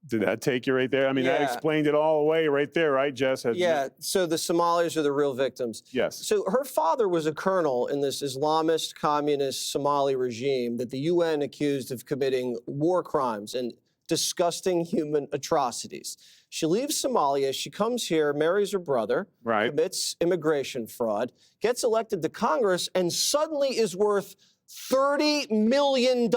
Did that take you right there? I mean, that Yeah. explained it all away right there, right, Jess? Yeah, so the Somalis are the real victims. Yes. So her father was a colonel in this Islamist communist Somali regime that the UN accused of committing war crimes and disgusting human atrocities. She leaves Somalia, she comes here, marries her brother, Right. commits immigration fraud, gets elected to Congress, and suddenly is worth $30 million.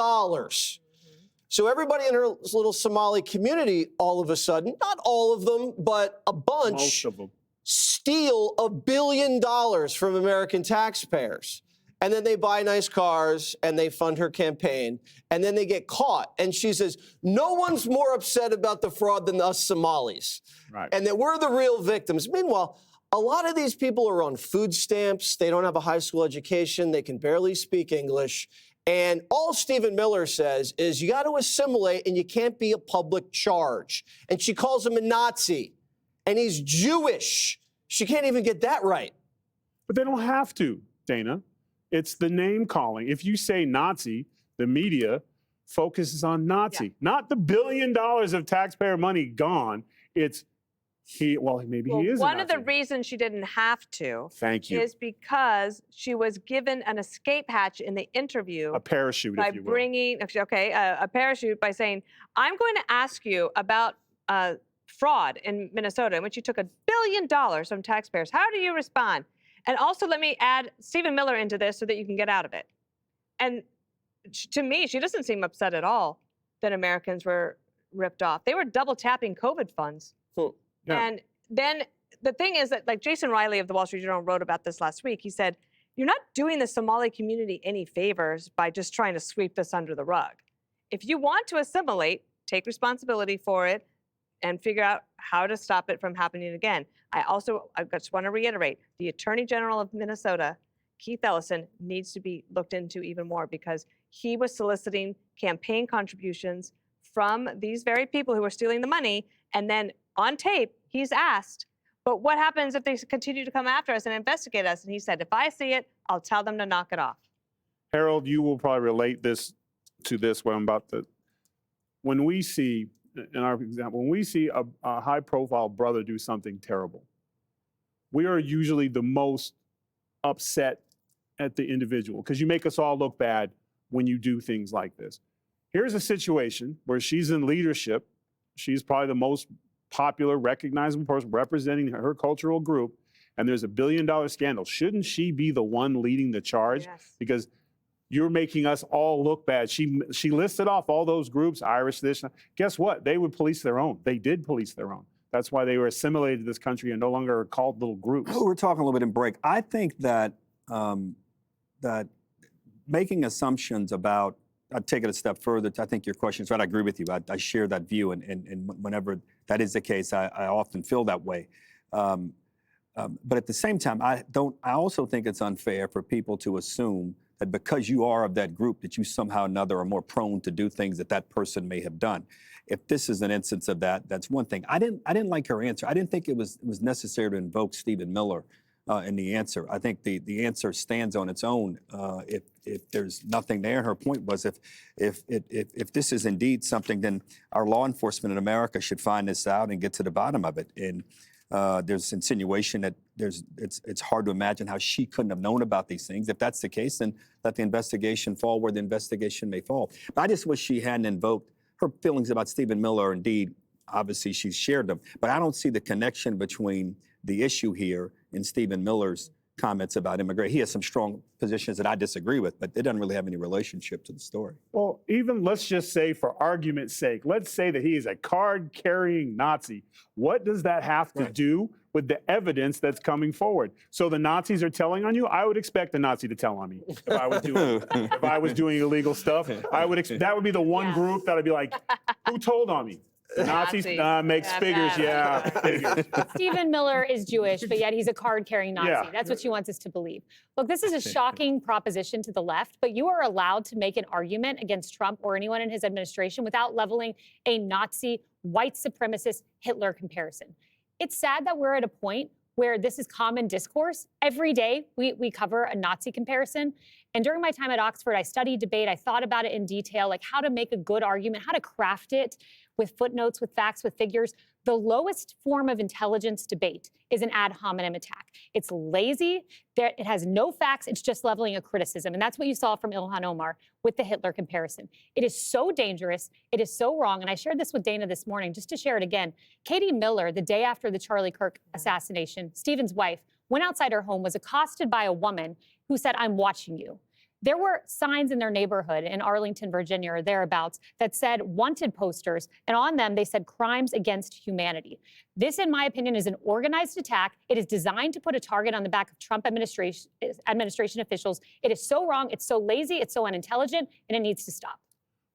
So everybody in her little Somali community, all of a sudden, not all of them, but a bunch, Most of them. steal $1 billion from American taxpayers. And then they buy nice cars and they fund her campaign. And then they get caught. And she says, no one's more upset about the fraud than us Somalis. Right. And that we're the real victims. Meanwhile, a lot of these people are on food stamps. They don't have a high school education. They can barely speak English. And all Stephen Miller says is you got to assimilate and you can't be a public charge. And she calls him a Nazi. And he's Jewish. She can't even get that right. But they don't have to, Dana. It's the name calling. If you say Nazi, the media focuses on Nazi, not the $1 billion of taxpayer money gone. It's he is one a of the Nazi. reasons she didn't have to Thank you. is because she was given an escape hatch in the interview. A parachute, by if you will. bringing, a parachute by saying, I'm going to ask you about fraud in Minnesota in which you took $1 billion from taxpayers. How do you respond? And also let me add Stephen Miller into this so that you can get out of it. And to me, she doesn't seem upset at all that Americans were ripped off. They were double tapping COVID funds. Yeah. And then the thing is that, like Jason Riley of the Wall Street Journal wrote about this last week. He said, you're not doing the Somali community any favors by just trying to sweep this under the rug. If you want to assimilate, take responsibility for it and figure out how to stop it from happening again. I just want to reiterate, the Attorney General of Minnesota, Keith Ellison, needs to be looked into even more because he was soliciting campaign contributions from these very people who were stealing the money, and then on tape, he's asked, but what happens if they continue to come after us and investigate us? And he said, if I see it, I'll tell them to knock it off. Harold, you will probably relate to this what I'm about to. When we see, in our example, when we see a high-profile brother do something terrible, we are usually the most upset at the individual because you make us all look bad when you do things like this. Here's a situation where she's in leadership. She's probably the most popular, recognizable person representing her cultural group, and there's $1 billion scandal. Shouldn't she be the one leading the charge? Yes. Because you're making us all look bad. She listed off all those groups, Irish, this. Guess what? They would police their own. They did police their own. That's why they were assimilated to this country and no longer are called little groups. We're talking a little bit in break. I think that that making assumptions about, I'd take it a step further. I think your question is right. I agree with you. I share that view, and whenever that is the case, I often feel that way. But at the same time, I also think it's unfair for people to assume that because you are of that group, that you somehow or another are more prone to do things that person may have done. If this is an instance of that, that's one thing. I didn't like her answer. I didn't think it was necessary to invoke Stephen Miller in the answer. I think the answer stands on its own if there's nothing there. And her point was if this is indeed something, then our law enforcement in America should find this out and get to the bottom of it. And there's insinuation that it's hard to imagine how she couldn't have known about these things. If that's the case, then let the investigation fall where the investigation may fall. But I just wish she hadn't invoked her feelings about Stephen Miller. Indeed, obviously she's shared them, but I don't see the connection between the issue here and Stephen Miller's comments about immigration. He has some strong positions that I disagree with, but it doesn't really have any relationship to the story. Well, even let's just say, for argument's sake, let's say that he is a card-carrying Nazi. What does that have to do with the evidence that's coming forward? So the Nazis are telling on you? I would expect a Nazi to tell on me if I was doing illegal stuff. That would be the one group that I'd be like, who told on me? The Nazis makes figures, figures. Stephen Miller is Jewish, but yet he's a card-carrying Nazi. Yeah. That's what she wants us to believe. Look, this is a shocking proposition to the left, but you are allowed to make an argument against Trump or anyone in his administration without leveling a Nazi, white supremacist, Hitler comparison. It's sad that we're at a point where this is common discourse. Every day we cover a Nazi comparison. And during my time at Oxford, I studied debate. I thought about it in detail, like how to make a good argument, how to craft it with footnotes, with facts, with figures. The lowest form of intelligence debate is an ad hominem attack. It's lazy. It has no facts. It's just leveling a criticism. And that's what you saw from Ilhan Omar with the Hitler comparison. It is so dangerous. It is so wrong. And I shared this with Dana this morning, just to share it again. Katie Miller, the day after the Charlie Kirk assassination, Stephen's wife, went outside her home, was accosted by a woman who said, "I'm watching you." There were signs in their neighborhood in Arlington, Virginia, or thereabouts, that said wanted posters, and on them they said crimes against humanity. This, in my opinion, is an organized attack. It is designed to put a target on the back of Trump administration officials. It is so wrong, it's so lazy, it's so unintelligent, and it needs to stop.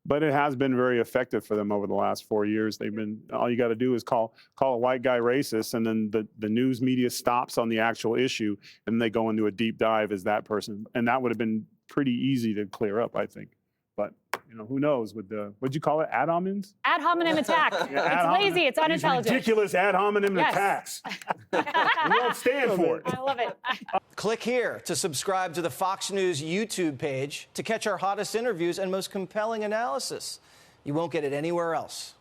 But it has been very effective for them over the last 4 years. They've been, all you got to do is call a white guy racist, and then the news media stops on the actual issue, and they go into a deep dive as that person. And that would have been pretty easy to clear up, I think. But, you know, who knows with the, what'd you call it, ad hominems? Ad hominem attack. Yeah, It's lazy, it's unintelligent. These ridiculous ad hominem Yes. attacks. We won't stand for it. I love it. Click here to subscribe to the Fox News YouTube page to catch our hottest interviews and most compelling analysis. You won't get it anywhere else.